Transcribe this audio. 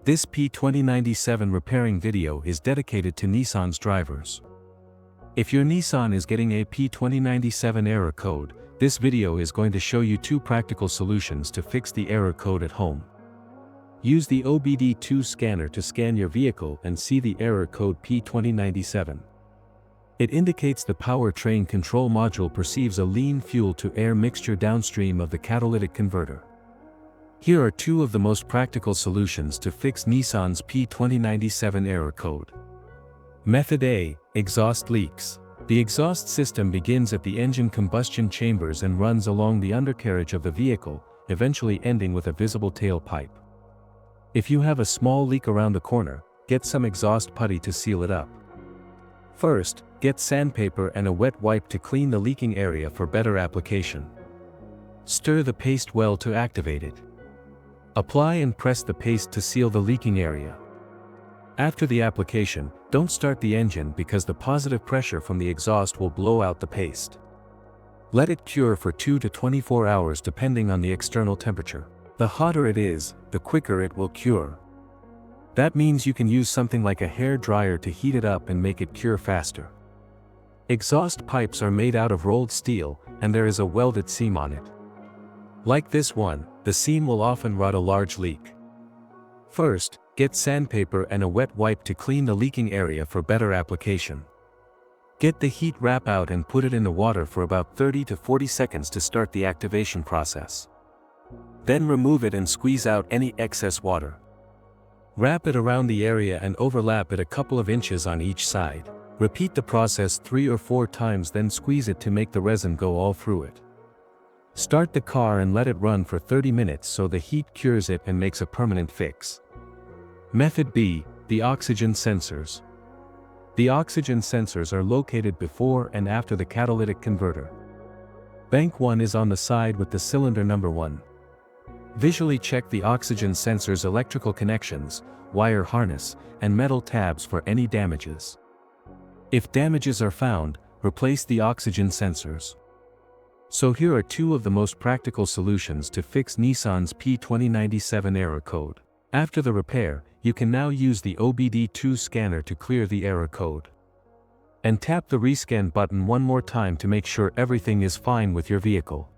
This P2097 repairing video is dedicated to Nissan's drivers. If your Nissan is getting a P2097 error code, this video is going to show you two practical solutions to fix the error code at home. Use the OBD2 scanner to scan your vehicle and see the error code P2097. It indicates the powertrain control module perceives a lean fuel-to-air mixture downstream of the catalytic converter. Here are two of the most practical solutions to fix Nissan's P2097 error code. Method A: exhaust leaks. The exhaust system begins at the engine combustion chambers and runs along the undercarriage of the vehicle, eventually ending with a visible tailpipe. If you have a small leak around the corner, get some exhaust putty to seal it up. First, get sandpaper and a wet wipe to clean the leaking area for better application. Stir the paste well to activate it. Apply and press the paste to seal the leaking area. After the application, don't start the engine because the positive pressure from the exhaust will blow out the paste. Let it cure for 2 to 24 hours depending on the external temperature. The hotter it is, the quicker it will cure. That means you can use something like a hair dryer to heat it up and make it cure faster. Exhaust pipes are made out of rolled steel, and there is a welded seam on it. Like this one, the seam will often rot a large leak. First, get sandpaper and a wet wipe to clean the leaking area for better application. Get the heat wrap out and put it in the water for about 30 to 40 seconds to start the activation process. Then remove it and squeeze out any excess water. Wrap it around the area and overlap it a couple of inches on each side. Repeat the process 3 or 4 times, then squeeze it to make the resin go all through it. Start the car and let it run for 30 minutes so the heat cures it and makes a permanent fix. Method B: the oxygen sensors. The oxygen sensors are located before and after the catalytic converter. Bank 1 is on the side with the cylinder number 1. Visually check the oxygen sensor's electrical connections, wire harness, and metal tabs for any damages. If damages are found, replace the oxygen sensors. So here are two of the most practical solutions to fix Nissan's P2097 error code. After the repair, you can now use the OBD2 scanner to clear the error code. And tap the rescan button one more time to make sure everything is fine with your vehicle.